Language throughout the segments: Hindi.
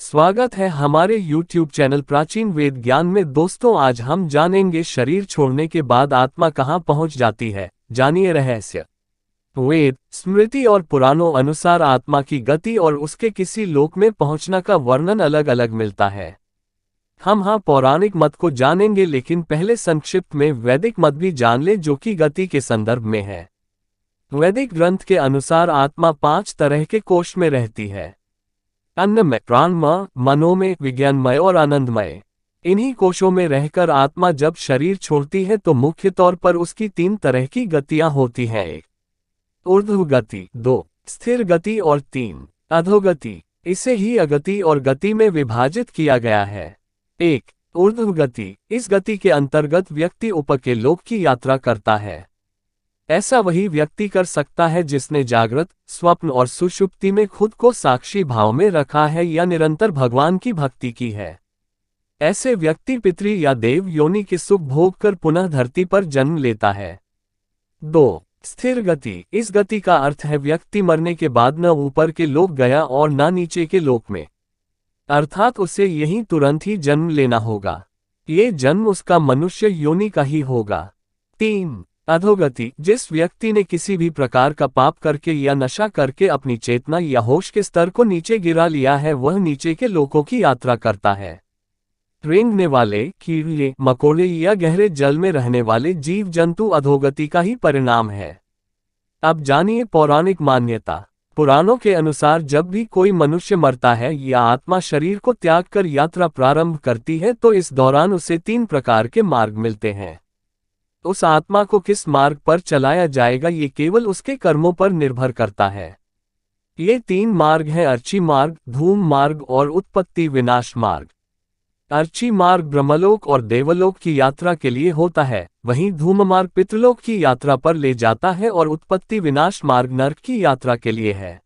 स्वागत है हमारे YouTube चैनल प्राचीन वेद ज्ञान में। दोस्तों, आज हम जानेंगे शरीर छोड़ने के बाद आत्मा कहाँ पहुँच जाती है। जानिए रहस्य। वेद, स्मृति और पुराणों अनुसार आत्मा की गति और उसके किसी लोक में पहुँचना का वर्णन अलग अलग मिलता है। हम पौराणिक मत को जानेंगे, लेकिन पहले संक्षिप्त में वैदिक मत भी जान ले, जो कि गति के संदर्भ में है। वैदिक ग्रंथ के अनुसार आत्मा 5 तरह के कोश में रहती है: अन्नमय, प्राणमय, मनोमय, विज्ञानमय और आनंदमय। इन्हीं कोशों में रहकर आत्मा जब शरीर छोड़ती है तो मुख्य तौर पर उसकी 3 तरह की गतियां होती हैं: 1 ऊर्ध्व गति, 2 स्थिर गति और 3 अधोगति। इसे ही अगति और गति में विभाजित किया गया है। 1 ऊर्ध्व गति। इस गति के अंतर्गत व्यक्ति ऊपर के लोक की यात्रा करता है। ऐसा वही व्यक्ति कर सकता है जिसने जागृत, स्वप्न और सुषुप्ति में खुद को साक्षी भाव में रखा है या निरंतर भगवान की भक्ति की है। ऐसे व्यक्ति पितृ या देव योनि के सुख भोग कर पुनः धरती पर जन्म लेता है। 2 स्थिर गति। इस गति का अर्थ है व्यक्ति मरने के बाद न ऊपर के लोक गया और न नीचे के लोक में, अर्थात उसे यहीं तुरंत ही जन्म लेना होगा। ये जन्म उसका मनुष्य योनि का ही होगा। 3 अधोगति। जिस व्यक्ति ने किसी भी प्रकार का पाप करके या नशा करके अपनी चेतना या होश के स्तर को नीचे गिरा लिया है, वह नीचे के लोकों की यात्रा करता है। रेंगने वाले, कीड़े मकोड़े या गहरे जल में रहने वाले जीव जंतु अधोगति का ही परिणाम है। अब जानिए पौराणिक मान्यता। पुराणों के अनुसार जब भी कोई मनुष्य मरता है या आत्मा शरीर को त्याग कर यात्रा प्रारंभ करती है तो इस दौरान उसे 3 प्रकार के मार्ग मिलते हैं। उस आत्मा को किस मार्ग पर चलाया जाएगा ये केवल उसके कर्मों पर निर्भर करता है। ये 3 मार्ग हैं: अर्ची मार्ग, धूम मार्ग और उत्पत्ति विनाश मार्ग। अर्ची मार्ग ब्रह्मलोक और देवलोक की यात्रा के लिए होता है, वहीं धूम मार्ग पितृलोक की यात्रा पर ले जाता है और उत्पत्ति विनाश मार्ग नरक की यात्रा के लिए है।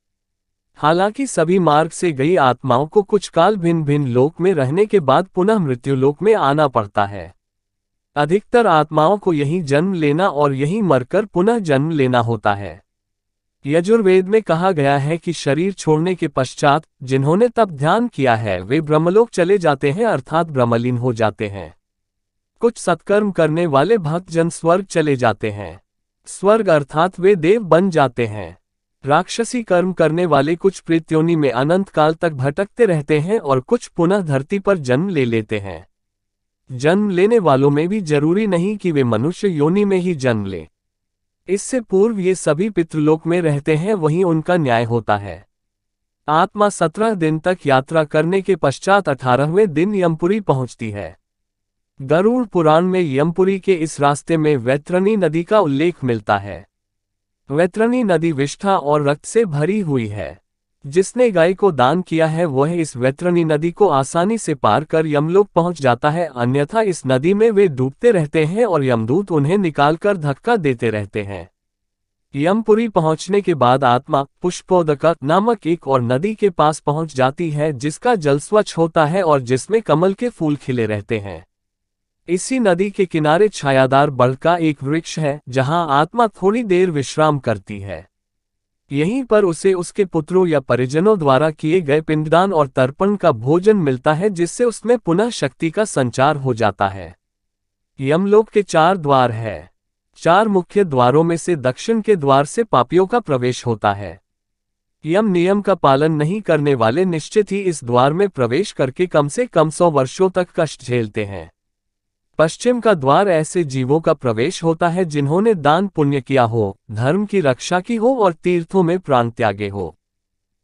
हालांकि सभी मार्ग से गई आत्माओं को कुछ काल भिन्न भिन्न लोक में रहने के बाद पुनः मृत्युलोक में आना पड़ता है। अधिकतर आत्माओं को यहीं जन्म लेना और यहीं मरकर पुनः जन्म लेना होता है। यजुर्वेद में कहा गया है कि शरीर छोड़ने के पश्चात जिन्होंने तप ध्यान किया है वे ब्रह्मलोक चले जाते हैं, अर्थात ब्रह्मलीन हो जाते हैं। कुछ सत्कर्म करने वाले भक्तजन स्वर्ग चले जाते हैं। स्वर्ग अर्थात वे देव बन जाते हैं। राक्षसी कर्म करने वाले कुछ प्रेतयोनि में अनंत काल तक भटकते रहते हैं और कुछ पुनः धरती पर जन्म ले लेते हैं। जन्म लेने वालों में भी जरूरी नहीं कि वे मनुष्य योनि में ही जन्म लें। इससे पूर्व ये सभी पितृलोक में रहते हैं, वहीं उनका न्याय होता है। आत्मा 17 दिन तक यात्रा करने के पश्चात 18वें दिन यमपुरी पहुंचती है। गरुड़ पुराण में यमपुरी के इस रास्ते में वैतरणी नदी का उल्लेख मिलता है। वैतरणी नदी विष्ठा और रक्त से भरी हुई है। जिसने गाय को दान किया है वह इस वैतरणी नदी को आसानी से पार कर यमलोक पहुंच जाता है, अन्यथा इस नदी में वे डूबते रहते हैं और यमदूत उन्हें निकालकर धक्का देते रहते हैं। यमपुरी पहुंचने के बाद आत्मा पुष्पोदका नामक एक और नदी के पास पहुंच जाती है, जिसका जल स्वच्छ होता है और जिसमें कमल के फूल खिले रहते हैं। इसी नदी के किनारे छायादार बड़ का एक वृक्ष है, जहां आत्मा थोड़ी देर विश्राम करती है। यहीं पर उसे उसके पुत्रों या परिजनों द्वारा किए गए पिंडदान और तर्पण का भोजन मिलता है, जिससे उसमें पुनः शक्ति का संचार हो जाता है। यमलोक के 4 द्वार है। 4 मुख्य द्वारों में से दक्षिण के द्वार से पापियों का प्रवेश होता है। यम नियम का पालन नहीं करने वाले निश्चित ही इस द्वार में प्रवेश करके कम से कम 100 वर्षों तक कष्ट झेलते हैं। पश्चिम का द्वार ऐसे जीवों का प्रवेश होता है जिन्होंने दान पुण्य किया हो, धर्म की रक्षा की हो और तीर्थों में प्राण त्यागे हो।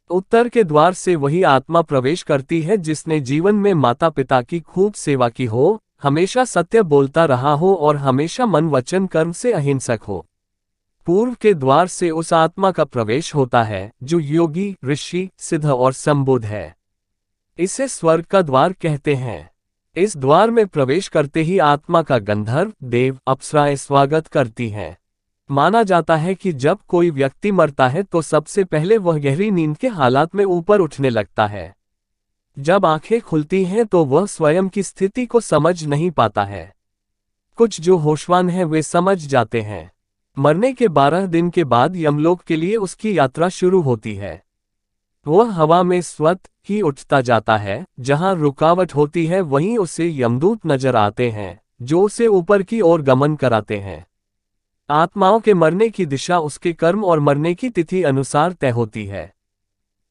उत्तर के द्वार से वही आत्मा प्रवेश करती है जिसने जीवन में माता पिता की खूब सेवा की हो, हमेशा सत्य बोलता रहा हो और हमेशा मन वचन कर्म से अहिंसक हो। पूर्व के द्वार से उस आत्मा का प्रवेश होता है जो योगी, ऋषि, सिद्ध और संबुद्ध है। इसे स्वर्ग का द्वार कहते हैं। इस द्वार में प्रवेश करते ही आत्मा का गंधर्व, देव, अप्सराएं स्वागत करती हैं। माना जाता है कि जब कोई व्यक्ति मरता है तो सबसे पहले वह गहरी नींद के हालात में ऊपर उठने लगता है। जब आंखें खुलती हैं तो वह स्वयं की स्थिति को समझ नहीं पाता है। कुछ जो होशवान हैं वे समझ जाते हैं। मरने के 12 दिन के बाद यमलोक के लिए उसकी यात्रा शुरू होती है। वह हवा में स्वतः ही उठता जाता है, जहां रुकावट होती है वहीं उसे यमदूत नजर आते हैं, जो उसे ऊपर की ओर गमन कराते हैं। आत्माओं के मरने की दिशा उसके कर्म और मरने की तिथि अनुसार तय होती है।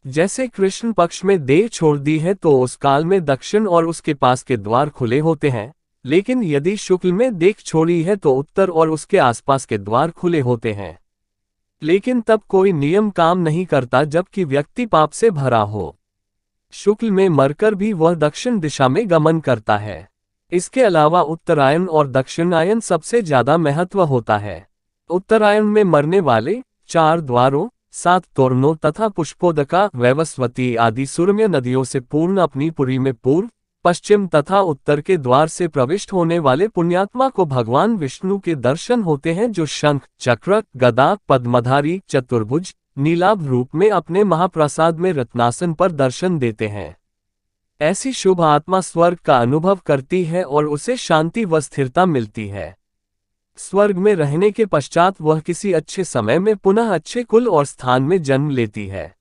जैसे कृष्ण पक्ष में देह छोड़ दी है तो उस काल में दक्षिण और उसके पास के द्वार खुले होते हैं, लेकिन यदि शुक्ल में देह छोड़ी है तो उत्तर और उसके आसपास के द्वार खुले होते हैं। लेकिन तब कोई नियम काम नहीं करता जबकि व्यक्ति पाप से भरा हो। शुक्ल में मरकर भी वह दक्षिण दिशा में गमन करता है। इसके अलावा उत्तरायण और दक्षिणायन सबसे ज्यादा महत्व होता है। उत्तरायण में मरने वाले 4 द्वारों, 7 तोरणों तथा पुष्पोदका, वैवस्वती आदि सुरम्य नदियों से पूर्ण अपनी पुरी में पूर्व, पश्चिम तथा उत्तर के द्वार से प्रविष्ट होने वाले पुण्यात्मा को भगवान विष्णु के दर्शन होते हैं, जो शंख, चक्र, गदा, पद्मधारी, चतुर्भुज, नीलाभ रूप में अपने महाप्रसाद में रत्नासन पर दर्शन देते हैं। ऐसी शुभ आत्मा स्वर्ग का अनुभव करती है और उसे शांति व स्थिरता मिलती है। स्वर्ग में रहने के पश्चात वह किसी अच्छे समय में पुनः अच्छे कुल और स्थान में जन्म लेती है।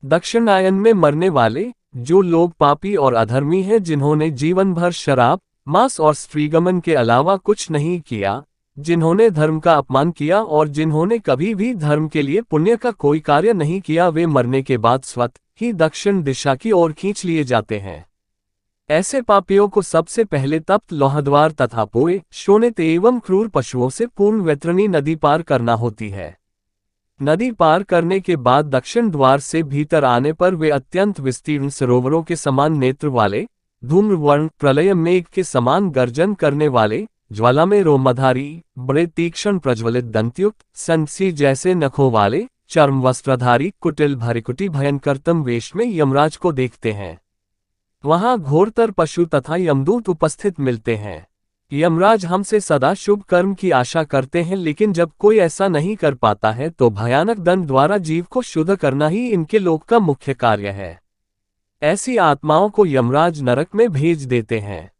दक्षिणायन में मरने वाले, जो लोग पापी और अधर्मी हैं, जिन्होंने जीवन भर शराब, मांस और स्त्रीगमन के अलावा कुछ नहीं किया, जिन्होंने धर्म का अपमान किया और जिन्होंने कभी भी धर्म के लिए पुण्य का कोई कार्य नहीं किया, वे मरने के बाद स्वतः ही दक्षिण दिशा की ओर खींच लिए जाते हैं। ऐसे पापियों को सबसे पहले तप्त लोहद्वार तथा पोए, शोणित एवं क्रूर पशुओं से पूर्ण वैतरणी नदी पार करना होती है। नदी पार करने के बाद दक्षिण द्वार से भीतर आने पर वे अत्यंत विस्तीर्ण सरोवरों के समान नेत्र वाले, धूम्रवर्ण, प्रलय मेघ के समान गर्जन करने वाले, ज्वाला में रोमधारी, बड़े तीक्ष्ण प्रज्वलित दंतयुक्त, संसी जैसे नखों वाले, चर्म वस्त्रधारी, कुटिल भरिकुटी भयंकरतम वेश में यमराज को देखते हैं। वहां घोरतर पशु तथा यमदूत उपस्थित मिलते हैं। यमराज हमसे सदा शुभ कर्म की आशा करते हैं, लेकिन जब कोई ऐसा नहीं कर पाता है तो भयानक दंड द्वारा जीव को शुद्ध करना ही इनके लोक का मुख्य कार्य है। ऐसी आत्माओं को यमराज नरक में भेज देते हैं।